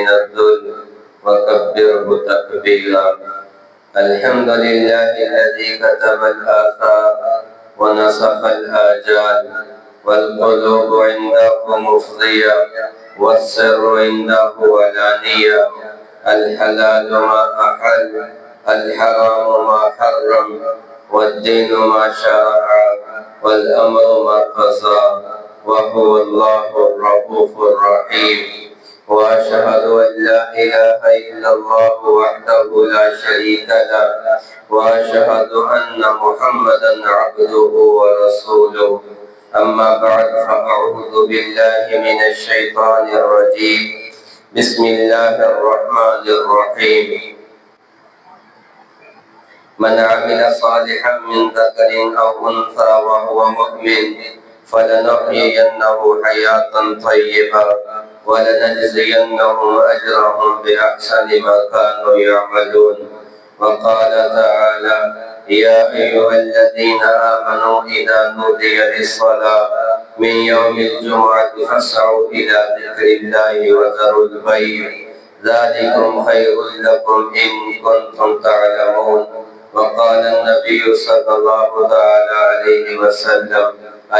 من الذل وكبره تكبيرا. الحمد لله الذي كتب الآثار ونسخ الآجال، والقلوب عنده مفضية والسر عنده علانية. الحلال ما أحل، الحرام ما حرم، والدين ما شرع، والأمر ما قضى، وهو الله الرؤوف الرحيم. وأشهد أن لا إله إلا الله وحده لا شريك له، وأشهد أن محمدا عبده ورسوله. أما بعد، فأعوذ بالله من الشيطان الرجيم. بسم الله الرحمن الرحيم. من عمل صالحا من ذكر أو أنثى وهو مؤمن فلنحيينه حياة طيبة ولنجزينهم أجرهم بأحسن ما كانوا يعملون. وقال تعالى: يا أيها الذين آمنوا إذا نودي للصلاة من يوم الجمعة فاسعوا إلى ذكر الله وذروا البيع، ذلكم خير لكم إن كنتم تعلمون. وقال النبي صلى الله تعالى عليه وسلم: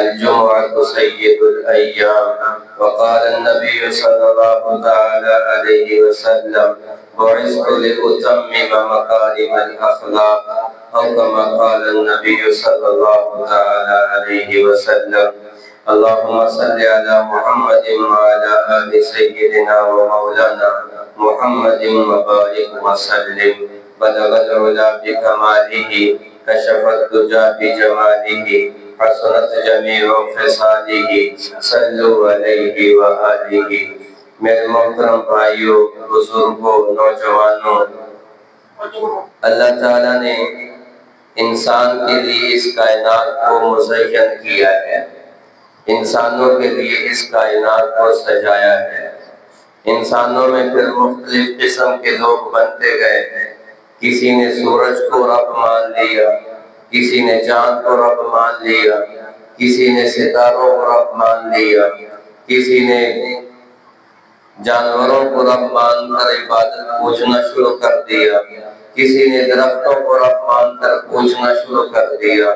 الجمعة سيد الأيام. وقال النبي صلى الله تعالى عليه وسلم: بعثت لأتمم مكارم الأخلاق، أو كما قال النبي صلى الله تعالى عليه وسلم. اللهم صل على محمد وعلى آل سيدنا ومولانا محمد وبارك وسلم. بلغ العلا بكماله، كشف الدجى بجماله، حسنت جميع خصاله، صلوا علیہ وآلہ. میرے محترم بھائیوں، بزرگوں، نوجوانوں، اللہ تعالیٰ نے انسان کے لیے اس کائنات کو مزین کیا ہے، انسانوں کے لیے اس کائنات کو سجایا ہے. انسانوں میں پھر مختلف قسم کے لوگ بنتے گئے. کسی نے سورج کو رب مان لیا، کسی نے چاند کو رب مان لیا، کسی نے ستاروں کو رب مان لیا، کسی نے جانوروں کو رب مان کر عبادت پوجنا شروع کر دیا، کسی نے درختوں کو رب مان کر پوجنا شروع کر دیا.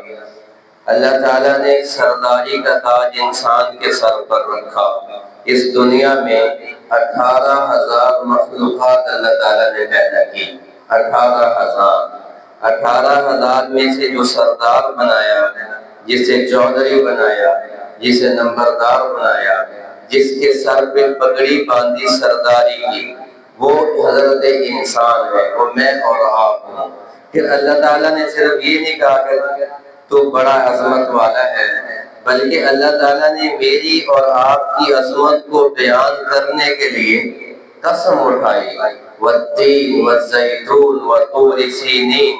اللہ تعالیٰ نے سرداری کا تاج انسان کے سر پر رکھا. اس دنیا میں 18,000 مخلوقات اللہ تعالیٰ نے پیدا کی. 18,000 میں سے جو سردار بنایا، جسے چودھری بنایا، جسے نمبردار بنایا، جس کے سر پہ پگڑی باندھی سرداری کی، وہ حضرت انسان ہے، وہ میں اور آپ ہوں. پھر اللہ تعالیٰ نے صرف یہ نہیں کہا کہ تو بڑا عظمت والا ہے، بلکہ اللہ تعالیٰ نے میری اور آپ کی عظمت کو بیان کرنے کے لیے قسم اٹھائی. والتین والزیتون وطور سینین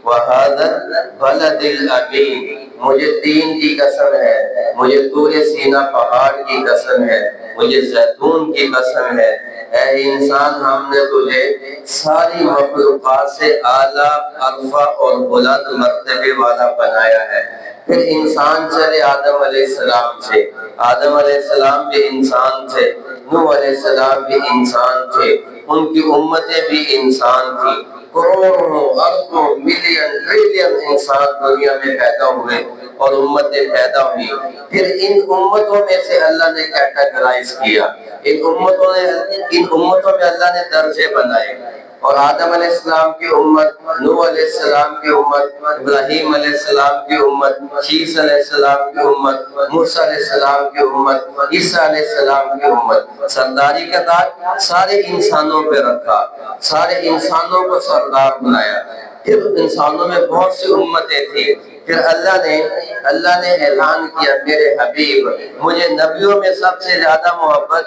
وہذا البلد الامین. مجھے تین کی قسم ہے، مجھے طور سینہ پہاڑ کی قسم ہے، مجھے زیتون کی قسم ہے. اے انسان، ہم نے تجھے ساری مخلوقات سے اعلیٰ، عرفہ اور بلند مرتبے والا بنایا ہے. پھر انسان چلے آدم علیہ السلام سے. آدم علیہ السلام بھی انسان تھے، نوح علیہ السلام بھی انسان تھے، ان کی امتیں بھی انسان تھیں. کروڑوں، اربوں، ملین، ٹریلین انسان دنیا میں پیدا ہوئے اور امتیں پیدا ہوئی. پھر ان امتوں میں سے اللہ نے کیٹیگرائز کیا. ان امتوں میں اللہ نے درجے بنائے، اور آدم علیہ السلام کی امت، نوح علیہ السلام کی امت، ابراہیم علیہ السلام کی امت، شیس علیہ السلام کی امت، موسیٰ علیہ السلام کی امت، عیسیٰ علیہ السلام کی امت. سرداری کا تاج سارے انسانوں پہ رکھا، سارے انسانوں کو سردار بنایا. پھر انسانوں میں بہت سی امتیں تھیں. پھر اللہ نے اعلان کیا: میرے حبیب، مجھے نبیوں میں سب سے زیادہ محبت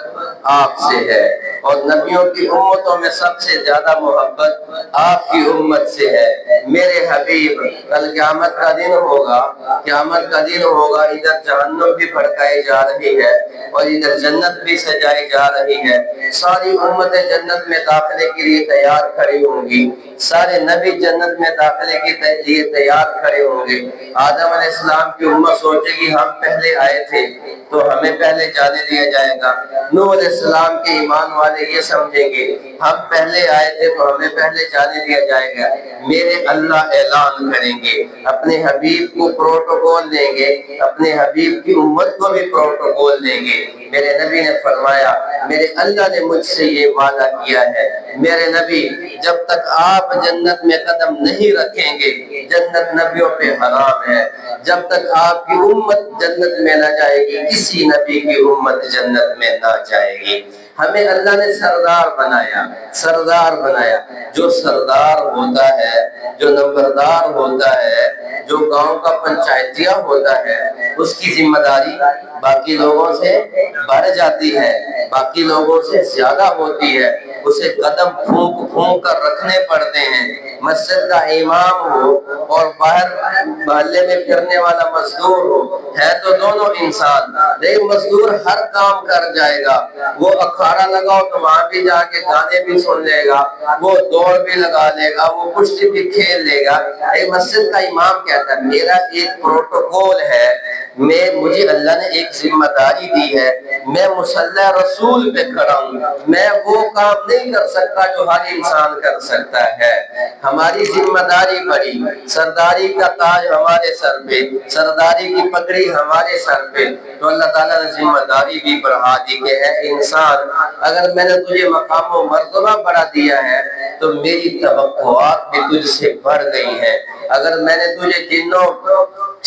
آپ سے ہے، اور نبیوں کی امتوں میں سب سے زیادہ محبت آپ کی امت سے ہے. میرے حبیب، کل قیامت کا دن ہوگا، ادھر جہنم بھی بھڑکائی جا رہی ہے اور ادھر جنت بھی سجائی جا رہی ہے. ساری امتیں جنت میں داخلے کے لیے تیار کھڑی ہوں گی، سارے نبی جنت میں داخلے کے لیے تیار کھڑے ہوں گے. آدم علیہ السلام کی امت سوچے گی ہم پہلے آئے تھے تو ہمیں پہلے جانے دیا جائے گا. نوح علیہ السلام کے ایمان والے والے یہ سمجھیں گے ہم پہلے آئے تھے تو ہمیں پہلے جانے دیا جائے گا. میرے اللہ اعلان کریں گے، اپنے حبیب کو پروٹوکول دیں گے، اپنے حبیب کی امت کو بھی پروٹوکول دیں گے. میرے نبی نے فرمایا میرے اللہ نے مجھ سے یہ وعدہ کیا ہے، میرے نبی جب تک آپ جنت میں قدم نہیں رکھیں گے جنت نبیوں پہ حرام ہے. جب تک آپ کی امت جنت میں نہ جائے گی کسی نبی کی امت جنت میں نہ جائے گی. ہمیں اللہ نے سردار بنایا، سردار بنایا. جو سردار ہوتا ہے، جو نمبردار ہوتا ہے، جو گاؤں کا پنچایتیا ہوتا ہے، اس کی ذمہ داری باقی لوگوں سے بڑھ جاتی ہے، باقی لوگوں سے زیادہ ہوتی ہے. اسے قدم پھونک پھونک کر رکھنے پڑتے ہیں. مسجد کا امام ہو اور باہر محلے میں پھرنے والا مزدور ہو، ہے تو دونوں انسان، لیکن مزدور ہر کام کر جائے گا. وہ اکھاڑا لگاؤ تو وہاں بھی جا کے گانے بھی سن لے گا، وہ دوڑ بھی لگا لے گا، وہ کشتی بھی کھیل لے گا. مسجد کا امام کہتا ہے میرا ایک پروٹوکول ہے، مجھے اللہ نے ایک ذمہ داری دی ہے، میں مصلی رسول پہ کھڑا ہوں، میں وہ کام نہیں کر سکتا جو ہر انسان کر سکتا ہے. ہماری ذمہ داری بڑی، سرداری کا تاج ہمارے سر پہ، سرداری کی پگڑی ہمارے سر پہ. تو اللہ تعالیٰ نے ذمہ داری بھی بڑھا دی کہ ہے انسان اگر میں نے تجھے مقام و مرتبہ بڑھا دیا ہے تو میری توقعات بھی تجھ سے بڑھ گئی ہیں. اگر میں نے تجھے جنوں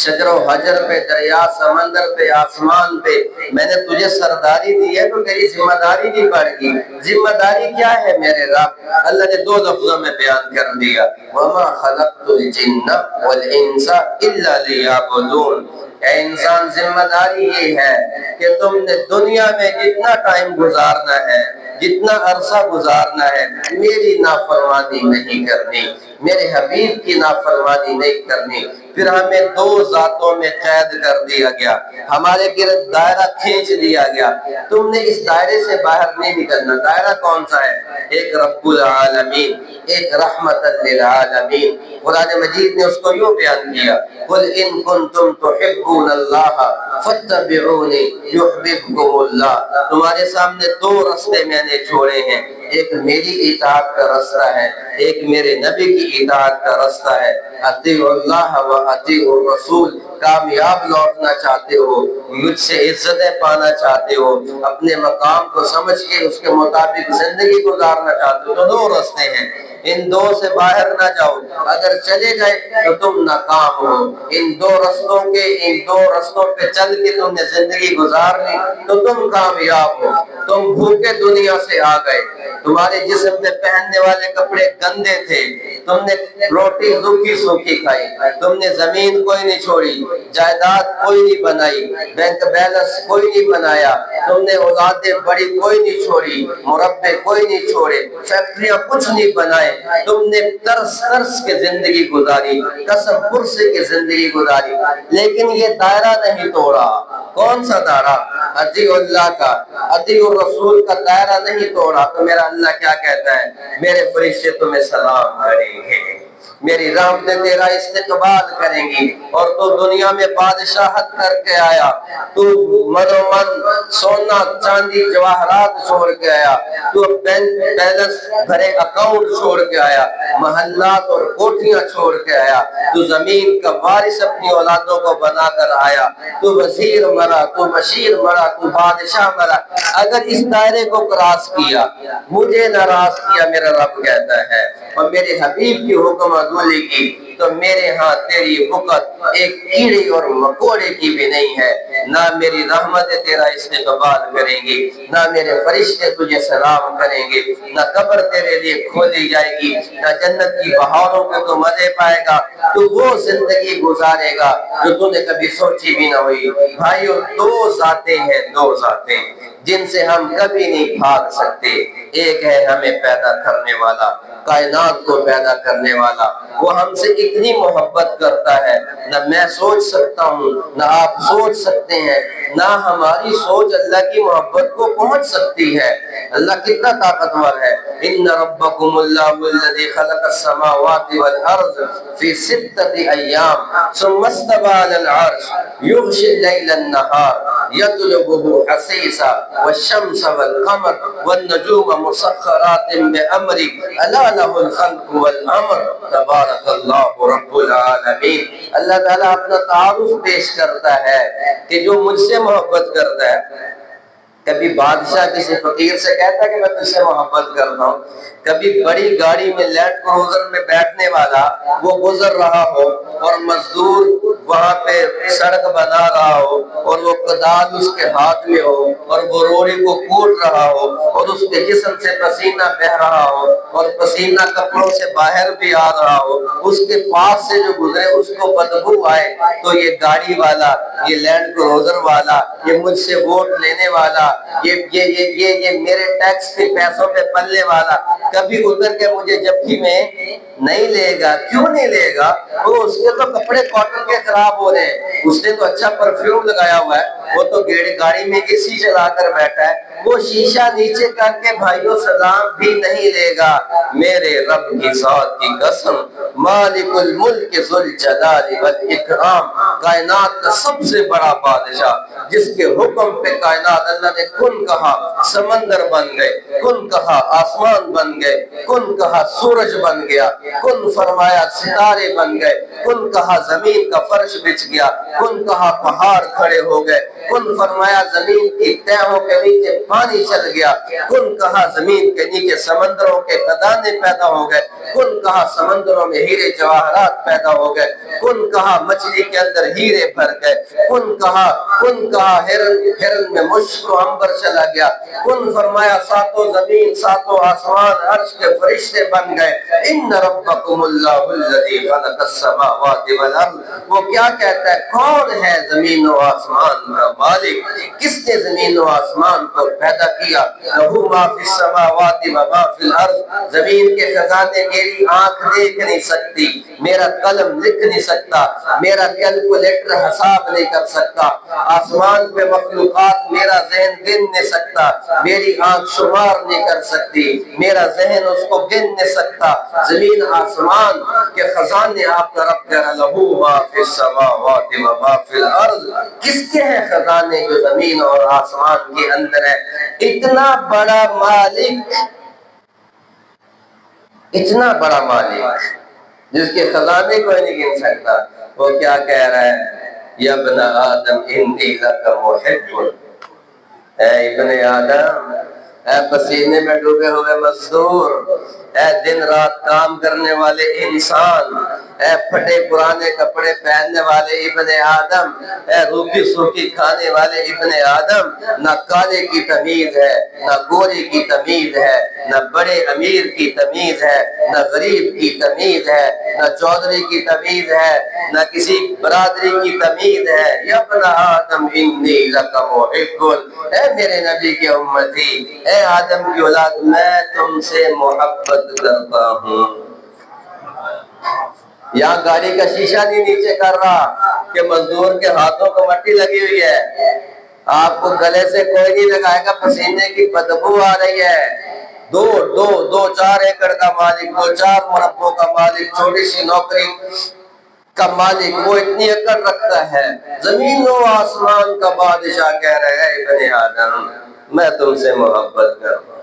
شجر و حجر پہ، دریا سمندر پہ، آسمان پہ میں نے تجھے سرداری دی ہے تو میری ذمہ داری بھی بڑھ گئی. ذمہ داری کیا ہے میرے رب؟ اللہ نے دو لفظوں میں بیان کر دیا، وَمَا خَلَقْتُ الْجِنَّ وَالْإِنسَ إِلَّا لِيَعْبُدُونَ. اے انسان ذمہ داری یہ ہے کہ تم نے دنیا میں جتنا ٹائم گزارنا ہے، جتنا عرصہ گزارنا ہے، میری نافرمانی نہیں کرنی، میرے حبیب کی نافرمانی نہیں کرنی. پھر ہمیں دو ذاتوں میں قید کر دیا گیا، ہمارے گرد دائرہ کھینچ دیا گیا. تم نے اس دائرے سے باہر نہیں نکلنا. دائرہ کون سا ہے؟ ایک رب العالمین، ایک رحمت للعالمین. قرآن مجید نے اس کو یوں بیان کیا، قُلْ إِن كُنتُمْ تُحِبُّونَ اللَّهَ فَاتَّبِعُونِ يُحْبِبْكُمُ اللَّهُ. تمہارے سامنے دو رستے میں نے چھوڑے ہیں، ایک میری اطاعت کا رستہ ہے، ایک میرے نبی کی اطاعت کا رستہ ہے. اطیعوا اللہ و اطیعوا الرسول. کامیاب لوٹنا چاہتے ہو، مجھ سے عزتیں پانا چاہتے ہو، اپنے مقام کو سمجھ کے اس کے مطابق زندگی گزارنا چاہتے ہو تو دو رستے ہیں، ان دو سے باہر نہ جاؤ. اگر چلے گئے تو تم ناکام ہو. ان دو رستوں پہ چل کے تم نے زندگی گزار لی تو تم کامیاب ہو. تم بھوکے دنیا سے آ گئے، تمہارے جسم میں پہننے والے کپڑے گندے تھے، تم نے روٹی روکھی سوکھی کھائی، تم نے زمین کوئی نہیں چھوڑی، جائیداد کوئی نہیں بنائی، بینک بیلنس کوئی نہیں بنایا، تم نے اولادیں بڑی کوئی نہیں چھوڑی، مربے کوئی نہیں چھوڑے، فیکٹریاں کچھ نہیں بنائے. تم نے ترس ترس کے زندگی گزاری، قسم پرسے کے زندگی گزاری، لیکن یہ دائرہ نہیں توڑا. کون سا دائرہ؟ اطیع اللہ کا، اطیع الرسول کا دائرہ نہیں توڑا. تو میرا اللہ کیا کہتا ہے؟ میرے فرشتے تمہیں سلام کریں گے، میری رحمتیں تیرا استقبال کریں گی. اور تو دنیا میں بادشاہت کر کے آیا، تو من و من سونا چاندی جواہرات چھوڑ کے آیا، تو بینک بیلنس بھرے اکاؤنٹ چھوڑ کے آیا، محلات اور کوٹھیاں چھوڑ کے آیا، تو زمین کا وارث اپنی اولادوں کو بنا کر آیا، تو وزیر مرا، تو بشیر مرا، تو بادشاہ مرا. اگر اس دائرے کو کراس کیا، مجھے ناراض کیا، میرا رب کہتا ہے، اور میرے حبیب کی حکم عدولی کی، تو میرے ہاں تیری وقت ایک کیڑے اور مکوڑے کی بھی نہیں ہے. نہ میری رحمتیں تیرا استقبال کریں گی، نہ میرے فرشتے تجھے سلام کریں گے، نہ قبر تیرے لیے کھولی جائے گی، نہ جنت کی بہاروں کے تو مزے پائے گا. تو وہ زندگی گزارے گا جو تو نے کبھی سوچی بھی نہ ہوئی. بھائیو، دو ذاتیں ہیں، دو ذاتیں جن سے ہم کبھی نہیں بھاگ سکتے. ایک ہے ہمیں پیدا کرنے والا، کائنات کو پیدا کرنے والا، وہ ہم سے اتنی محبت کرتا ہے، نہ میں سوچ سکتا ہوں، نہ آپ سوچ سکتے ہیں، نہ ہماری سوچ اللہ کی محبت کو پہنچ سکتی ہے. اللہ کتنا طاقتور ہے. ان ربکم اللہ الذی خلق السماوات والارض فی 6 ایام ثم استوی علی العرش یغشی اللیل النہار يطلبه حثيثا والشمس والقمر والنجوم مسخرات بأمره ألا له الخلق والأمر تبارك الله رب العالمین۔ اللہ تعالیٰ اپنا تعارف پیش کرتا ہے کہ جو مجھ سے محبت کرتا ہے۔ کبھی بادشاہ کسی فقیر سے کہتا ہے کہ میں تجھ سے محبت کرتا ہوں، کبھی بڑی گاڑی میں لینڈ کروزر میں بیٹھنے والا وہ گزر رہا ہو اور مزدور وہاں پہ سڑک بنا رہا ہو اور وہ کدال اس کے ہاتھ میں ہو اور وہ روڑی کو کوٹ رہا ہو اور اس کے جسم سے پسینہ بہ رہا ہو اور پسینہ کپڑوں سے باہر بھی آ رہا ہو، اس کے پاس سے جو گزرے اس کو بدبو آئے، تو یہ گاڑی والا، یہ لینڈ کروزر والا، یہ مجھ سے ووٹ لینے والا، یہ میرے ٹیکس کے پیسوں پہ پلنے والا کبھی اتر کے مجھے جبکہ میں نہیں لے گا۔ کیوں نہیں لے گا؟ وہ اس کے تو کپڑے کاٹن کے خراب ہو رہے ہیں، اس نے تو اچھا پرفیوم لگایا ہوا ہے، وہ تو گاڑی میں اے سی چلا کر بیٹھا ہے، وہ شیشہ نیچے کر کے بھائیوں سلام بھی نہیں لے گا۔ میرے رب کی ذات کی قسم، مالک الملک ذو الجلال والاکرام، کائنات کا سب سے بڑا بادشاہ، جس کے حکم پہ کائنات اللہ نے کن کہا سمندر بن گئے، کن کہا آسمان بن گئے، کن کہا سورج بن گیا، کن فرمایا ستارے بن گئے، کن کہا زمین کا فرش بچھ گیا، کن کہا پہاڑ کھڑے ہو گئے، کن فرمایا زمین کی تہوں کے نیچے پانی چل گیا، کن کہا زمین کے نیچے سمندروں کے خزانے پیدا ہو گئے، کن کہا سمندروں میں ہیرے جواہرات پیدا ہو گئے، کن کہا مچھلی کے اندر ہیرے بھر گئے، کن کہا ہرن میں مشک و عنبر چلا گیا، کن فرمایا ساتوں زمین ساتوں آسمان عرش کے فرشتے بن گئے۔ ان ربکم اللہ الذی خلق السماوات والارض، وہ کیا کہتا ہے؟ کون ہے زمین و آسمان کا مالک؟ کس نے زمین و آسمان کو پیدا کیا؟ لہو ما فی السماوات و ما فی الارض، زمین کے خزانے میری آنکھ دیکھ نہیں سکتی، میرا قلم لکھ نہیں سکتا، میرا کیلکولیٹر حساب نہیں کر سکتا، آسمان پہ مخلوقات میرا ذہن گن نہیں سکتا، میری آنکھ شمار نہیں کر سکتی، میرا ذہن اس کو گن نہیں سکتا۔ زمین آسمان کے خزانے آپ کا رب کہہ رہا لہو ما فی السماوات و ما فی الارض، کس کے ہیں خزانے جو زمین اور آسمان کے اندر ہے؟ اتنا بڑا مالک، اتنا بڑا مالک جس کے خزانے کوئی نہیں گن سکتا، وہ کیا کہہ رہا ہے؟ یا ابن آدم انی لک محب، اے ابن آدم، اے پسینے میں ڈوبے ہوئے مزدور، اے دن رات کام کرنے والے انسان، اے پھٹے پرانے کپڑے پہننے والے ابن آدم، اے روکی سوکھی کھانے والے ابن آدم، نہ کالے کی تمیز ہے، نہ گورے کی تمیز ہے، نہ بڑے امیر کی تمیز ہے، نہ غریب کی تمیز ہے، نہ چودھری کی تمیز ہے، نہ کسی برادری کی تمیز ہے۔ یا ابن آدم انی لک محب، اے میرے نبی کے امتی، اے آدم کی اولاد، میں تم سے محبت کرتا ہوں۔ یہاں گاڑی کا شیشہ نہیں نیچے کر رہا کہ مزدور کے ہاتھوں کو مٹی لگی ہوئی ہے، آپ کو گلے سے کوئی نہیں لگائے گا، پسینے کی بدبو آ رہی ہے۔ دو چار ایکڑ کا مالک، 2-4 مربوں کا مالک، چھوٹی سی نوکری کا مالک، وہ اتنی عقل رکھتا ہے۔ زمین و آسمان کا بادشاہ کہہ رہے ہیں ابن آدم میں تم سے محبت کرتا ہوں،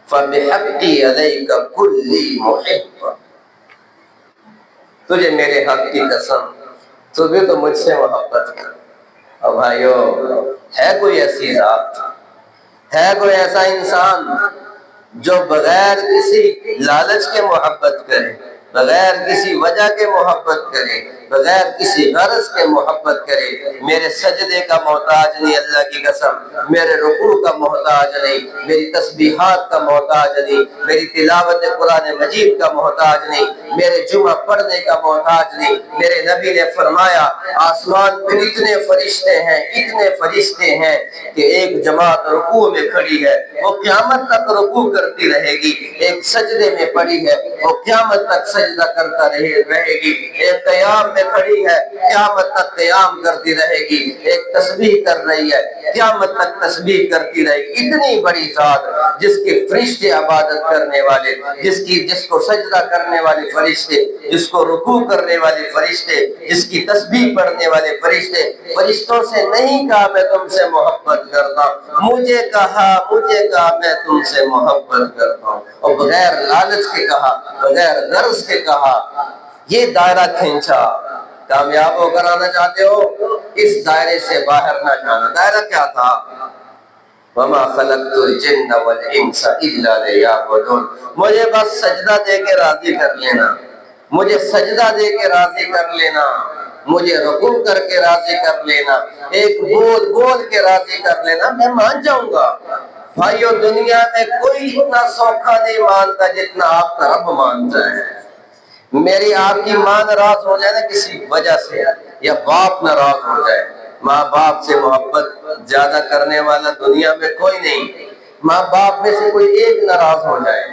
فَبِحَقِّي عَلَيْكَ كُلِّ مُحِبٍّ، تجھے میرے حق کی قسم تو بھی تو مجھ سے محبت کر۔ اور بھائیو، ہے کوئی ایسی ذات، ہے کوئی ایسا انسان جو بغیر کسی لالچ کے محبت کرے، بغیر کسی وجہ کے محبت کرے، بغیر کسی غرض کے محبت کرے؟ میرے سجدے کا محتاج نہیں اللہ کی قسم، میرے رکوع کا محتاج نہیں، میری تسبیحات کا محتاج نہیں، میری تلاوت قرآن مجید کا محتاج نہیں، میرے جمعہ پڑھنے کا محتاج نہیں۔ میرے نبی نے فرمایا آسمان پہ اتنے فرشتے ہیں کہ ایک جماعت رکوع میں کھڑی ہے، وہ قیامت تک رکوع کرتی رہے گی، ایک سجدے میں پڑی ہے، وہ قیامت تک سجدہ کرتا رہے گی، ایک قیام میں میں کھڑی ہے، قیامت تک قیام کرتی رہے گی، ایک تسبیح کر رہی ہے، قیامت تک تسبیح کرتی رہے گی۔ اتنی بڑی ذات جس کے فرشتے عبادت کرنے والے، جس کو سجدہ کرنے والے فرشتے، جس کو رکوع کرنے والے فرشتے، جس کی تسبیح پڑھنے والے فرشتے، فرشتوں سے نہیں کہا میں تم سے محبت کرتا ہوں، مجھے کہا میں تم سے محبت کرتا ہوں، اور بغیر لالچ کے کہا، بغیر غرض کے کہا۔ یہ دائرہ کھینچا۔ کامیاب ہو کر آنا چاہتے ہو، اس دائرے سے باہر نہ جانا۔ دائرہ کیا تھا؟ وَمَا خَلَقْتُ الْجِنَّ وَالْإِنسَ إِلَّا لِيَعْبُدُونِ، مجھے بس سجدہ دے کے راضی کر لینا، مجھے سجدہ دے کے راضی کر لینا، مجھے رکوع کر کے راضی کر لینا، ایک بول بول کے راضی کر لینا، میں مان جاؤں گا۔ بھائیو، دنیا میں کوئی اتنا سوکھا نہیں مانتا جتنا آپ کا رب مانتا ہے۔ میری آپ کی ماں ناراض ہو جائے نا کسی وجہ سے، یا باپ ناراض ہو جائے، ماں باپ سے محبت زیادہ کرنے والا دنیا میں کوئی نہیں۔ ماں باپ میں سے کوئی ایک ناراض ہو جائے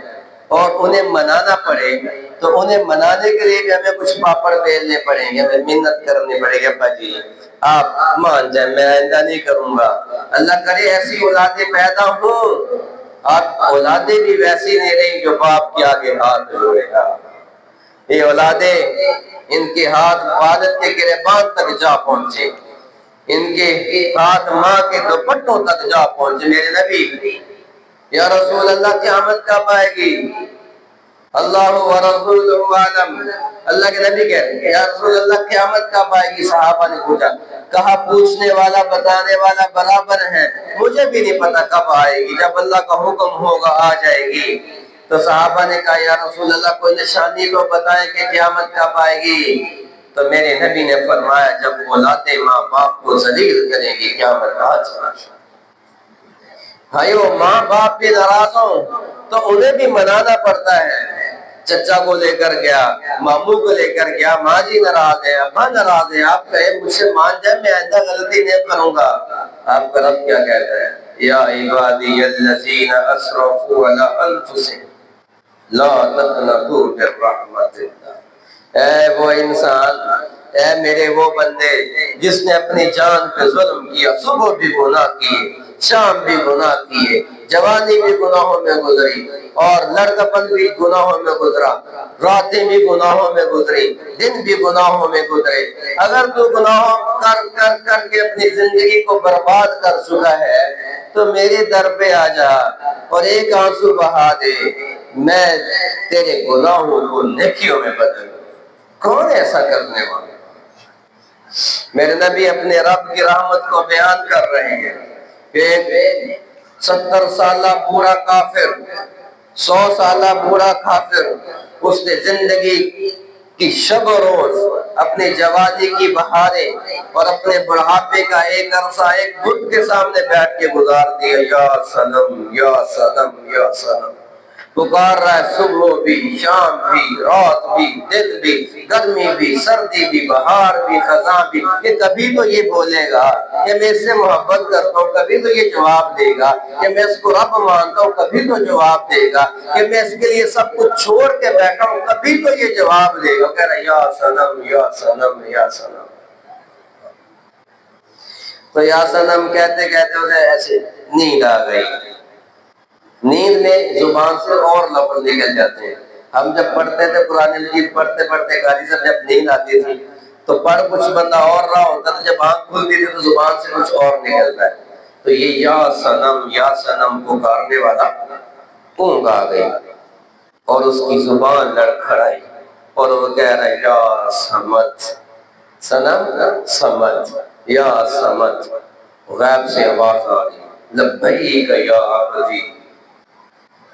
اور انہیں منانا پڑے، تو انہیں منانے کے لیے بھی ہمیں کچھ پاپڑ بیلنے پڑیں گے، ہمیں محنت کرنی پڑے گی۔ ابا جی آپ مان جائیں، میں آئندہ نہیں کروں گا۔ اللہ کرے ایسی اولادیں پیدا ہوں، آپ اولادیں بھی ویسی نہیں رہی جو باپ کے آگے ہاتھ جوڑے گا۔ یہ اولادیں، ان کے ہاتھ والد کے گریبان تک جا پہنچے، ان کے ہاتھ ماں کے دوپٹوں تک جا پہنچے۔ میرے نبی، یا رسول اللہ قیامت کب آئے گی؟ اللہ ورسولہ عالم، اللہ کے نبی کہتے ہیں یا رسول اللہ قیامت کب آئے گی؟ صحابہ نے پوچھا، کہا پوچھنے والا بتانے والا برابر ہے، مجھے بھی نہیں پتا کب آئے گی، جب اللہ کا حکم ہوگا آ جائے گی۔ تو صحابہ نے کہا یا رسول اللہ کوئی نشانی تو بتائیں کہ قیامت کب آئے گی؟ تو میرے نبی نے فرمایا جب اولادیں ماں باپ کو ذلیل کریں گی قیامت آ جائے۔ بھائیو، ماں باپ بھی ناراض ہوں تو انہیں بھی منانا پڑتا ہے۔ چچا کو لے کر گیا، ماموں کو لے کر گیا، ماں جی ناراض ہے، ابا ناراض ہے، آپ کہے مجھ سے مان جائے میں آئندہ غلطی نہیں کروں گا۔ آپ کا رب کیا کہتا ہے؟ یا عبادی الذین اسرفوا علی انفسہم لا تقنطوا من رحمت اللہ، اے وہ انسان، اے میرے وہ بندے جس نے اپنی جان پہ ظلم کیا، صبح بھی گناہ کیے، شام بھی گناہ کیے، جوانی بھی گناہوں میں گزری اور لڑکپن بھی گناہوں میں گزرا، راتیں بھی گناہوں میں گزری، دن بھی گناہوں میں گزرے۔ اگر تو گناہوں کر کر کر کے اپنی زندگی کو برباد کر چکا ہے تو میرے در پہ آ جا اور ایک آنسو بہا دے، میں تیرے گناہوں کو نیکیوں میں بدل دوں۔ کون ایسا کرنے والا؟ میرے نبی اپنے رب کی رحمت کو بیان کر رہے ہیں کہ ایک 70 سالہ بوڑھا کافر، 100 سالہ بوڑھا کافر، اس نے زندگی کی شب و روز، اپنی جوانی کی بہاریں اور اپنے بڑھاپے کا ایک عرصہ ایک بت کے سامنے بیٹھ کے گزار دیا۔ یا صنم یا صنم یا صنم پکار رہا ہے، صبح بھی، شام بھی، رات بھی، دن بھی، گرمی بھی، سردی بھی، بہار بھی، خزاں بھی۔ کہ کبھی تو یہ بولے گا کہ میں اس سے محبت کرتا ہوں، کبھی تو یہ جواب دے گا کہ میں اس کو رب مانتا ہوں، کبھی تو جواب دے گا کہ میں اس کے لیے سب کچھ چھوڑ کے بیٹھا ہوں، کبھی تو یہ جواب دے گا۔ کہہ رہا ہے یا صنم یا صنم یا صنم۔ تو یا صنم کہتے کہتے اسے ایسے نیند آ گئی۔ نیند میں زبان سے اور لفظ نکل جاتے ہیں۔ ہم جب پڑھتے تھے قرآن مجید پڑھتے پڑھتے قاری صاحب جب نیند آتی تھی تو پڑھ کچھ بندہ اور رہا ہوتا تھا، جب آنکھ کھلتی تھی تو زبان سے کچھ اور نکلتا ہے۔ تو یہ یا صنم پکارنے والا اونگ آ گئی اور اس کی زبان لڑکھڑائی اور وہ کہہ رہا ہے یا صمد، صنم صمد، یا صمد۔ غیب سے آواز آ رہی لبیک یا عبدی،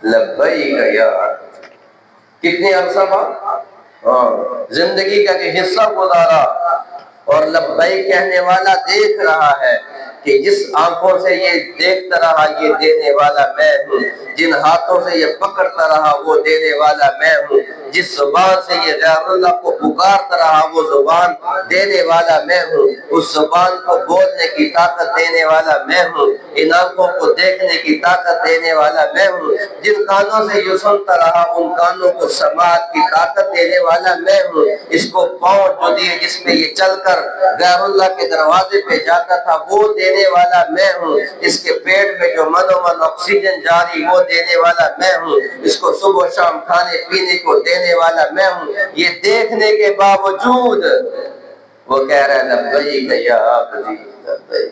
لبیک یا عبدی۔ کتنے عرصہ بعد زندگی کا کہ حصہ گزارا اور لبیک کہنے والا دیکھ رہا ہے کہ جس آنکھوں سے یہ دیکھتا رہا یہ دینے والا میں ہوں، جن ہاتھوں سے یہ پکڑتا رہا وہ دینے والا میں ہوں، جس زبان سے یہ غیر اللہ کو پکارتا رہا وہ زبان دینے والا میں ہوں، اس زبان کو بولنے کی طاقت دینے والا میں ہوں، ان آنکھوں کو دیکھنے کی طاقت دینے والا میں ہوں، جن کانوں سے یہ سنتا رہا ان کانوں کو سماعت کی طاقت دینے والا میں ہوں، اس کو پاؤں جو دیے جس میں یہ چل کر غیر اللہ کے دروازے پہ جاتا تھا وہ دینے والا میں ہوں، اس کے پیٹ میں جو من و من آکسیجن جاری وہ دینے والا میں ہوں، اس کو صبح و شام کھانے پینے کو دینے والا میں ہوں، یہ دیکھنے کے باوجود وہ کہہ رہا ہے لبیک یا عبدی لبیک۔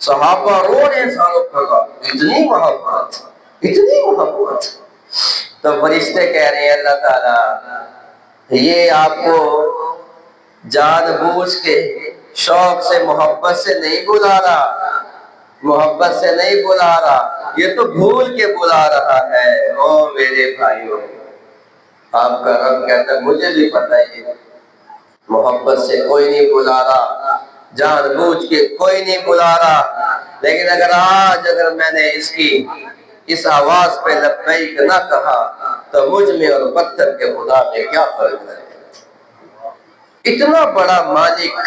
صحابہ رو رہے سالوں پھگا، اتنی محبت، اتنی محبت۔ تو فرشتے کہہ رہے ہیں اللہ تعالیٰ یہ آپ کو جان بوجھ کے شوق سے محبت سے نہیں بلا رہا، محبت سے نہیں بلا رہا، یہ تو بھول کے بلا رہا ہے۔ او میرے بھائیوں، آپ کا رب کہتا ہے مجھے بھی پتہ ہے محبت سے کوئی نہیں بلا رہا، جان بوجھ کے کوئی نہیں بلا رہا، لیکن اگر میں نے اس آواز پہ لبیک نہ کہا تو مجھ میں اور پتھر کے خدا میں کیا فرق ہے؟ اتنا بڑا مالک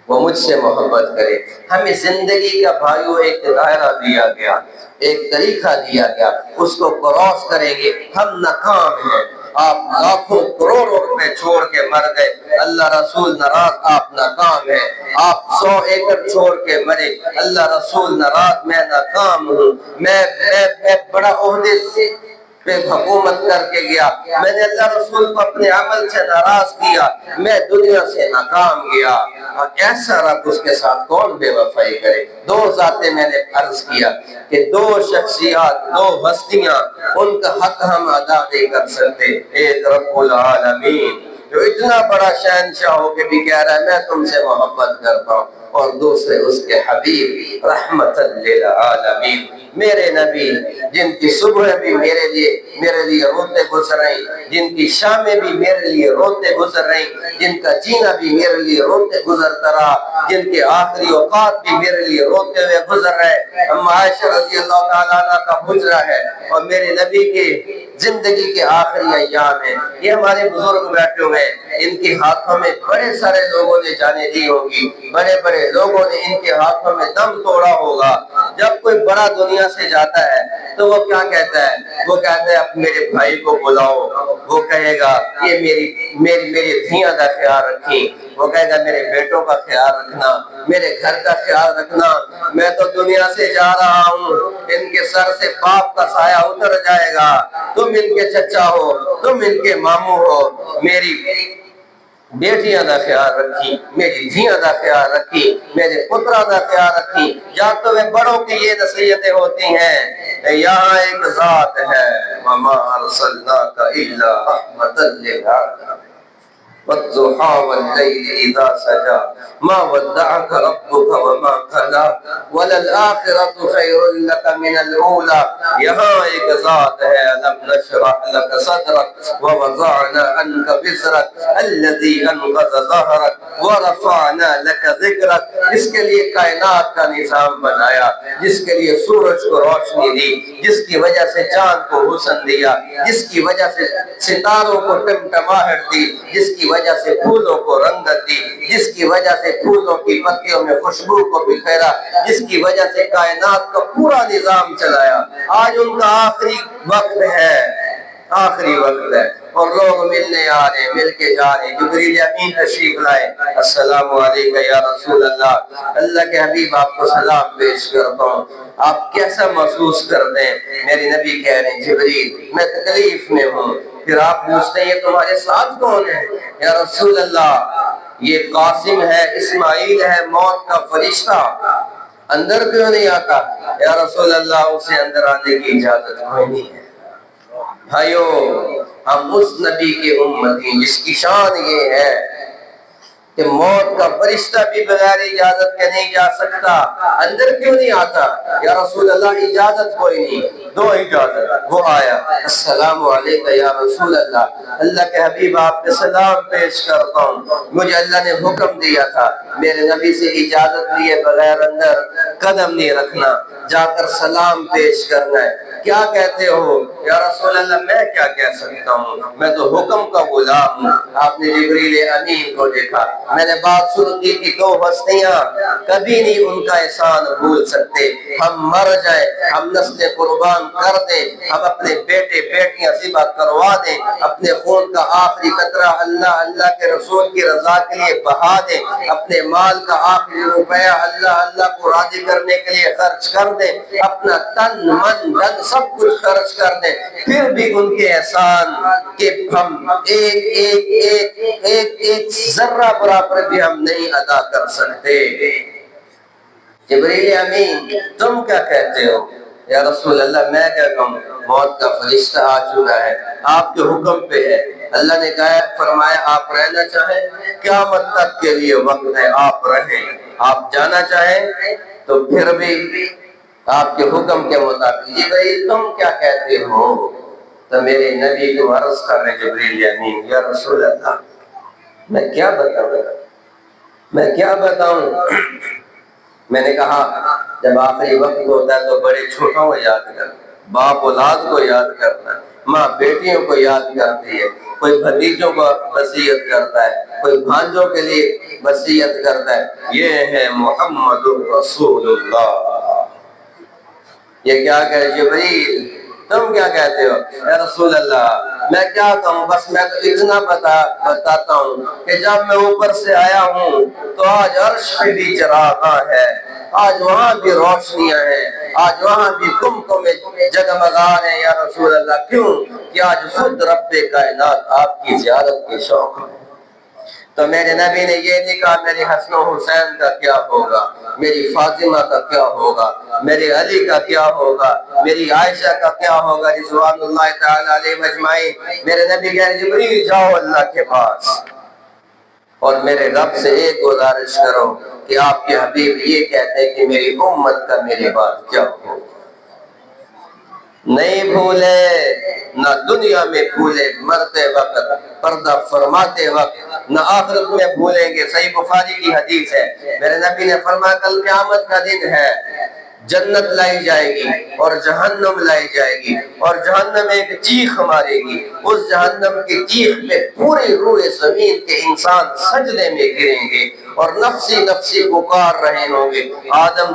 وہ مجھ سے محبت کرے۔ ہمیں زندگی کا بھائیو ایک دائرہ دیا گیا، ایک طریقہ دیا گیا، اس کو کراس کریں گے ہم ناکام ہیں۔ آپ لاکھوں کروڑوں روپے چھوڑ کے مر گئے، اللہ رسول ناراض، آپ ناکام ہیں۔ آپ 100 ایکڑ چھوڑ کے مرے، اللہ رسول ناراض، میں ناکام ہوں۔ میں بڑا عہدے سے پہ حکومت کر کے گیا، میں نے اللہ رسول کو اپنے عمل سے ناراض کیا، میں دنیا سے ناکام گیا، اور ایسا رب اس کے ساتھ کون بے وفائی کرے؟ دو ذاتیں میں نے عرض کیا کہ دو شخصیات، دو ہستیاں، ان کا حق ہم ادا نہیں کر سکتے۔ ایک رب العالمین جو اتنا بڑا شہنشاہ ہو کے بھی کہہ رہا ہے میں تم سے محبت کرتا ہوں، اور دوسرے اس کے حبیب رحمت للعالمین میرے نبی، جن کی صبح بھی میرے لیے روتے گزر رہی، جن کی شامیں بھی میرے لیے روتے گزر رہی، جن کا جینا بھی میرے لیے روتے گزرتا رہا، جن کے آخری اوقات بھی میرے لیے روتے ہوئے گزر رہے۔ اما عائشہ رضی اللہ تعالیٰ عنہ کا حجرہ ہے اور میرے نبی کے زندگی کے آخری ایام ہیں، یہ ہمارے بزرگ بیٹھے ہوئے ہیں، ان کے ہاتھوں میں بڑے سارے لوگوں نے جانیں دی ہوگی، بڑے بڑے لوگوں نے ان کے ہاتھوں میں دم توڑا ہوگا۔ جب کوئی بڑا دنیا سے جاتا ہے تو وہ کیا کہتا ہے؟ وہ کہتا ہے میرے بھائی کو بلاؤ، وہ کہے گا یہ میری دھیاں کا خیال رکھی، وہ کہے گا میرے بیٹوں کا خیال رکھنا، میرے گھر کا خیال رکھنا، میں تو دنیا سے جا رہا ہوں، ان کے سر سے باپ کا سایہ اتر جائے گا، تم ان کے چچا ہو، تم ان کے ماموں ہو، میری بیٹیاں دا خیال رکھی، میری دھیاں دا خیال رکھی، میرے پترہ دا خیال رکھی۔ یا تو وہ بڑوں کی یہ نصیحتیں ہوتی ہیں، یہاں ایک ذات ہے وَمَا أَرْسَلْنَاكَ إِلَّا رَحْمَةً لِلْعَالَمِينَ وَالضُّحَىٰ وَاللَّيْلِ إِذَا سَجَىٰ مَا وَدَّعَكَ رَبُّكَ وَمَا قَلَىٰ وَلَلْآخِرَةُ خَيْرٌ لَكَ مِنَ الْأُولَىٰ۔ یہاں ایک ذات ہے أَلَمْ نَشْرَحْ لَكَ صَدْرَكَ وَوَضَعْنَا عَنكَ وِزْرَكَ الَّذِي أَنقَضَ ظَهْرَكَ وَرَفَعْنَا لَكَ ذِكْرَكَ، جس کے لیے کائنات کا نظام بنایا، جس کے لیے سورج کو روشنی دی، جس کی وجہ سے چاند کو حسن دیا، جس کی وجہ سے ستاروں کو ٹمٹماہٹ دی، جس کی وجہ سے پھولوں کو رنگت دی، جس کی وجہ سے پھولوں کی پتیوں میں خوشبو کو بکھیرا، جس کی وجہ سے کائنات کا پورا نظام چلایا۔ آج ان کا آخری وقت ہے، آخری وقت ہے، اور لوگ ملنے آ رہے ہیں، مل کے جا رہے ہیں۔ جبریل امین تشریف لائے، السلام علیکم یا رسول اللہ، اللہ کے حبیب آپ کو سلام پیش کرتا ہوں، آپ کیسا محسوس کرتے ہیں؟ میرے نبی کہہ رہے ہیں جبریل میں تکلیف میں ہوں۔ پھر آپ پوچھتے ہیں یہ تمہارے ساتھ کون ہے؟ یا رسول اللہ یہ قاسم ہے، اسماعیل ہے، موت کا فرشتہ، اندر کیوں نہیں آتا؟ یا رسول اللہ اسے اندر آنے کی اجازت کوئی نہیں ہے۔ بھائیو ہم اس نبی کے امتی ہیں جس کی شان یہ ہے کہ موت کا فرشتہ بھی بغیر اجازت کے نہیں جا سکتا، اندر کیوں نہیں آتا؟ یا رسول اللہ اجازت کوئی نہیں، دو اجازت۔ وہ آیا، السلام علیکم یا رسول اللہ، اللہ کے حبیب آپ پہ سلام پیش کرتا ہوں، مجھے اللہ نے حکم دیا تھا میرے نبی سے اجازت لیے بغیر اندر قدم نہیں رکھنا، جا کر سلام پیش کرنا ہے۔ کیا کہتے ہو یا رسول اللہ؟ میں کیا کہہ سکتا ہوں، میں تو حکم کا غلام ہوں۔ آپ نے جبریل امین کو دیکھا، میں نے بات شروع کی کہ دو ہستیاں کبھی نہیں ان کا احسان بھول سکتے، ہم مر جائیں، ہم نسل قربان کر دیں، ہم اپنے بیٹے بیٹیاں ذبح کروا دیں، اپنے خون کا آخری قطرہ اللہ کے رسول کی رضا کے لیے بہا دیں، اپنے مال کا آخری روپیہ اللہ کو راضی کرنے کے لیے خرچ کر دیں، اپنا تن من دھن سب کچھ خرچ کر دیں، پھر بھی ان کے احسان کہ ہم ایک ذرہ برابر بھی ہم نہیں ادا کر سکتے۔ جبریل امین تم کیا کہتے ہو؟ یا رسول اللہ میں کیا کہوں، موت کا فرشتہ آ چکا ہے، آپ کے حکم پہ ہے، اللہ نے کہا فرمایا آپ رہنا چاہیں قیامت تک کے لیے وقت ہے، آپ رہیں، آپ جانا چاہیں تو پھر بھی آپ کے حکم کے مطابق۔ جبریل تم کیا کہتے ہو؟ تو میرے نبی کو عرض کر رہے جبریل امین، یا رسول اللہ میں کیا بتاؤں؟ میں نے کہا جب آخری وقت ہوتا ہے تو بڑے چھوٹوں کو یاد کرنا، باپ اولاد کو یاد کرنا، ماں بیٹیوں کو یاد کرتی ہے، کوئی بھتیجوں کو وصیت کرتا ہے، کوئی بھانجوں کے لیے وصیت کرتا ہے۔ یہ ہے محمد رسول اللہ۔ یہ کیا کہ جبریل تم کیا کہتے ہو؟ یا رسول اللہ میں کیا کہوں، بس میں تو اتنا بتاتا ہوں کہ جب میں اوپر سے آیا ہوں تو آج عرش پہ بھی چراغاں ہے، آج وہاں بھی روشنیاں ہیں، آج وہاں بھی کمکمیں جگمگا ہیں یا رسول اللہ۔ کیوں کہ آج خود رب کائنات آپ کی زیارت کے شوق ہے۔ تو میرے نبی نے یہ نہیں کہا میری حسن و حسین کا کیا ہوگا، میری فاطمہ کا کیا ہوگا، میرے علی کا کیا ہوگا، میری عائشہ کا کیا ہوگا رضوان اللہ تعالی علیہ اجمعین۔ میرے نبی کہہ جبریل جاؤ اللہ کے پاس اور میرے رب سے ایک گزارش کرو کہ آپ کے حبیب یہ کہتے ہیں کہ میری امت کا میرے بعد کیا ہوگا۔ نہیں بھولے نہ دنیا میں بھولے، مرتے وقت پردہ فرماتے وقت نہ آخرت میں بھولیں گے۔ صحیح بخاری کی حدیث ہے، میرے نبی نے فرمایا کل قیامت کا دن ہے، جنت لائی جائے گی اور جہنم لائی جائے گی، اور جہنم ایک چیخ مارے گی، اس جہنم کی چیخ پہ پوری روح زمین کے انسان سجدے میں گریں گے اور نفسی نفسی پکار رہے ہوں گے۔ آدم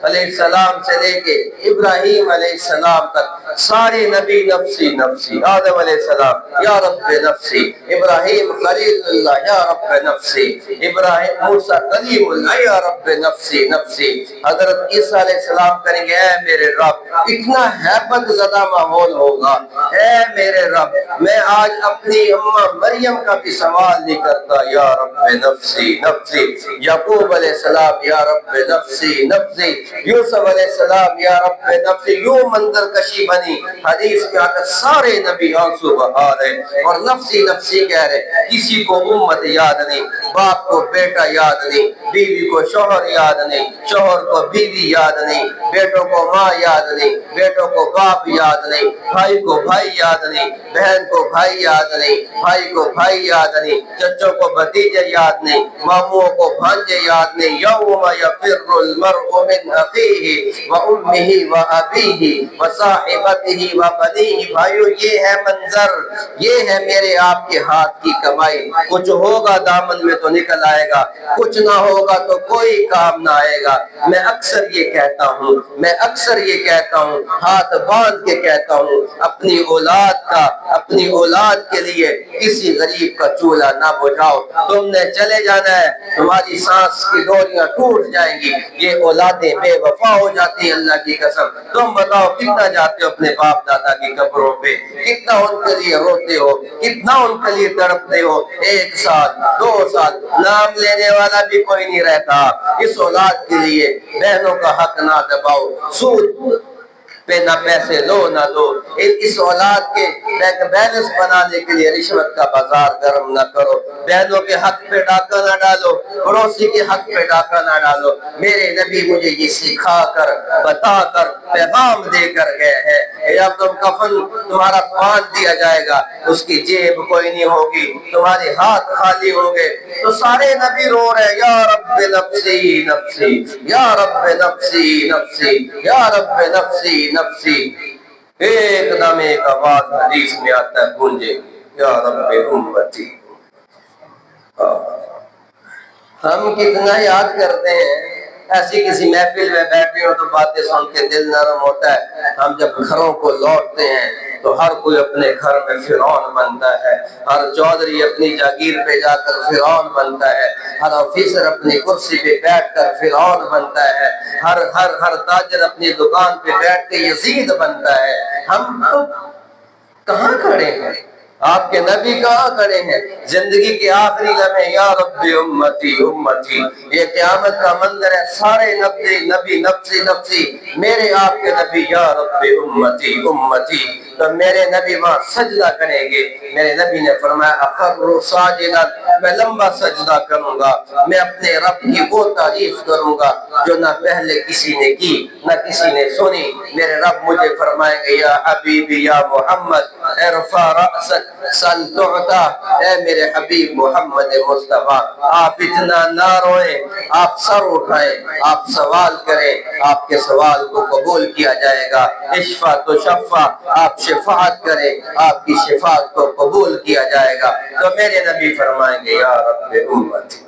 علیہ السلام سے لے کے ابراہیم علیہ السلام تک سارے نبی نفسی نفسی، آدم علیہ السلام یا رب نفسی، ابراہیم خلیل اللہ یا رب نفسی، ابراہیم موسیٰ کلیم اللہ یا رب نفسی نفسی، حضرت عیسیٰ علیہ السلام کریں گے اے میرے رب، اتنا ہیبت زدہ ماحول ہوگا، اے میرے رب میں آج اپنی اماں مریم کا بھی سوال نہیں کرتا یا رب نفسی نفسی، یعقوب علیہ السلام یا رب نفسی نفسی، یوسف علیہ السلام یا رب نفسی، یوں منظر کشی بنی، حدیث میں آتا سارے نبی آنسو بہا رہے اور نفسی نفسی کہہ رہے، کسی کو امت یاد نہیں، باپ کو بیٹا یاد نہیں، بیوی کو شوہر یاد نہیں، شوہر کو بیوی یاد نہیں، بیٹوں کو ماں یاد نہیں، بیٹوں کو باپ یاد نہیں، بھائی کو بھائی یاد نہیں، بہن کو بھائی یاد نہیں، بھائی کو بھائی یاد نہیں، چچوں کو بھتیجے یاد نہیں، ماموں کو بھانجے یاد نہیں۔ یوم یفر المرء من اخیہ وامہ وابیہ وصاحبتہ وبنیہ۔ بھائیو یہ ہے منظر، یہ ہے میرے آپ کے ہاتھ کی کمائی، کچھ ہوگا دامن میں تو نکل آئے گا، کچھ نہ ہوگا تو کوئی کام نہ آئے گا۔ میں اکثر یہ کہتا ہوں، ہاتھ باندھ کے کہتا ہوں، اپنی اولاد کے لیے کسی غریب کا چولہا نہ بجھاؤ۔ تم نے چلے جانا ہے، تمہاری سانس کی ڈوریاں ٹوٹ جائیں گی، یہ اولادیں بے وفا ہو جاتی ہیں اللہ کی قسم۔ تم بتاؤ کتنا جاتے ہو اپنے باپ دادا کی قبروں پہ، کتنا ان کے لیے روتے ہو، کتنا ان کے لیے تڑپتے ہو، 1 سال 2 سال نام لینے والا بھی کوئی نہیں رہتا۔ اس اولاد کے لیے بہنوں کا حق نہ دباؤ، پہ نہ پیسے دو نہ دو. اس اولاد کے بینک بیلنس بنانے کے لیے رشوت کا بازار گرم نہ کرو. بہنوں کے حق پہ ڈاکہ نہ ڈالو, پڑوسی کے حق پہ ڈاکہ نہ ڈالو. میرے نبی مجھے یہ سکھا کر, بتا کر, پیغام دے کر گئے ہیں. جب تم کفن تمہارا باندھ دیا جائے گا, اس کی جیب کوئی نہیں ہوگی, تمہارے ہاتھ خالی ہوں گے, تو سارے نبی رو رہے یا رب نفسی نفسی, یا رب نفسی نفسی, یا رب نفسی نفسی. ایک دم ایک آواز حدیث میں آتا ہے گونجے, یا رب امتی. ہم کتنا یاد کرتے ہیں. ایسی کسی محفل میں بیٹھے ہو تو باتیں سن کے دل نرم ہوتا ہے. ہم جب گھروں کو لوٹتے ہیں تو ہر کوئی اپنے گھر میں فرعون بنتا ہے, ہر چودھری اپنی جاگیر پہ جا کر فرعون بنتا ہے, ہر آفیسر اپنی کرسی پہ بیٹھ کر فرعون بنتا ہے, ہر تاجر اپنی دکان پہ بیٹھ کے یزید بنتا ہے. ہم تو کہاں کھڑے ہیں؟ آپ کے نبی کہاں کھڑے ہیں؟ زندگی کے آخری لمحے یا رب امتی امتی. یہ قیامت کا منظر ہے, سارے نبی نفسی نفسی, میرے آپ کے نبی یا رب امتی امتی. تو میرے نبی وہاں سجدہ کریں گے. میرے نبی نے فرمایا اخر ساجدا, میں لمبا سجدہ کروں گا, میں اپنے رب کی وہ تعریف کروں گا جو نہ پہلے کسی نے کی نہ کسی نے سنی. میرے رب مجھے فرمائیں گے یا حبیبی یا محمد ارفع رأسک سل تعطا, اے میرے حبیب محمد مصطفیٰ آپ اتنا نہ روئیں, آپ سر اٹھائیں, آپ سوال کریں, آپ کے سوال کو قبول کیا جائے گا. اشفا تو شفا, آپ شفاعت کریں, آپ کی شفاعت کو قبول کیا جائے گا. تو میرے نبی فرمائیں گے یا رب امتی,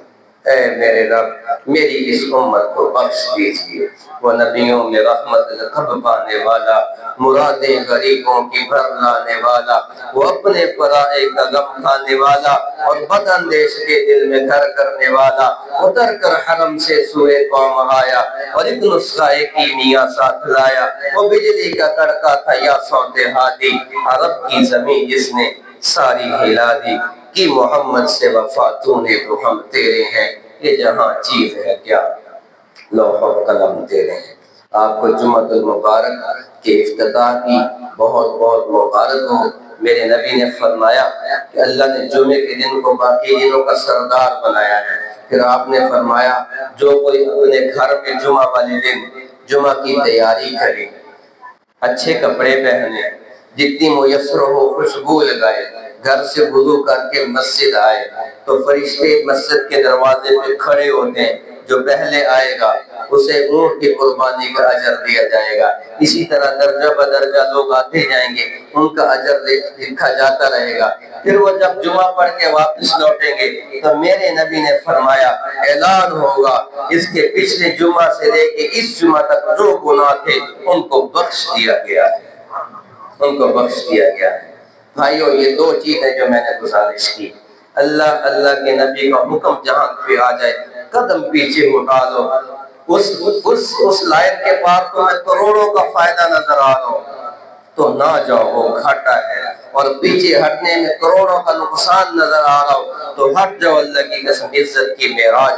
اے میرے رب میری اس امت کو بخش دیجیے. وہ نبیوں میں رحمت لقب پانے والا, مرادیں غریبوں کی بھر لانے والا, وہ اپنے پرائے کا غم کھانے والا اور بد اندیش کے دل میں گھر کرنے والا, اتر کر حرم سے سوئے قوم آیا اور ایک نسخہ کیمیا ساتھ لایا. وہ بجلی کا کڑکا تھا یا صوت ہادی, عرب کی زمین جس نے ساری ہلا دی. کہ محمد سے وفا تو نے تو ہم تیرے ہیں, یہ جہاں چیز ہے کیا لوح و قلم تیرے ہیں. آپ کو جمعۃ المبارک کے افتتاح کی بہت بہت مبارک ہو. میرے نبی نے فرمایا کہ اللہ نے جمعے کے دن کو باقی دنوں کا سردار بنایا ہے. پھر آپ نے فرمایا جو کوئی اپنے گھر میں جمعہ والے دن جمعہ کی تیاری کرے, اچھے کپڑے پہنے, جتنی میسر ہو خوشبو لگائے, گھر سے وضو کر کے مسجد آئے, تو فرشتے مسجد کے دروازے پہ کھڑے ہوتے ہیں. جو پہلے آئے گا اسے اونٹ کی قربانی کا اجر دیا جائے گا. اسی طرح درجہ بدرجہ لوگ آتے جائیں گے, ان کا اجر لکھا جاتا رہے گا. پھر وہ جب جمعہ پڑھ کے واپس لوٹیں گے تو میرے نبی نے فرمایا اعلان ہوگا اس کے پچھلے جمعہ سے لے کے اس جمعہ تک جو گناہ تھے ان کو بخش دیا گیا ہے, ان کو بخش دیا گیا ہے. بھائیو یہ دو چیزیں جو میں نے گزارش کی, اللہ کے نبی کا حکم جہاں پہ آ جائے قدم پیچھے اٹھا دو. اس لائن کے پار تمہیں کروڑوں کا فائدہ نظر آ رہا ہو تو نہ جاؤ, وہ گھاٹا ہے. اور پیچھے ہٹنے میں کروڑوں کا نقصان نظر آ رہا ہو تو ہٹ جاؤ, اللہ کی قسم عزت کی معراج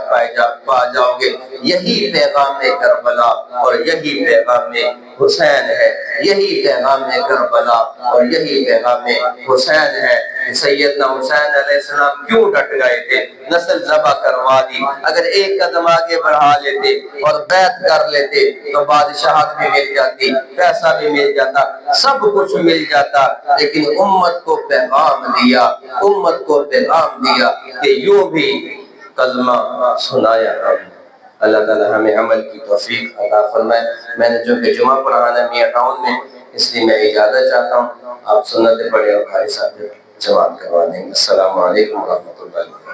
پا جاؤ گے. یہی پیغام کربلا اور یہی پیغام حسین ہے, یہی پیغام کربلا اور یہی پیغام حسین ہے. سیدنا حسین علیہ السلام کیوں ڈٹ گئے تھے؟ نسل ذبح کروا دی. اگر ایک قدم آگے بڑھا لیتے اور بیعت کر لیتے تو بادشاہت بھی مل جاتی, پیسہ بھی مل جاتا, سب کچھ مل جاتا. لیکن امت کو پیغام دیا, امت کو پیغام دیا کہ یوں بھی کلمہ سنایا ہے. اللہ تعالی ہمیں عمل کی توفیق عطا فرمائے. میں نے جو کہ جمعہ پڑھانا ہے میاں ٹاؤن میں, اس لیے میں اجازت چاہتا ہوں. آپ سنتیں پڑھیں اور بھائی صاحب جماعت کروا دیں گے. السلام علیکم ورحمۃ اللہ.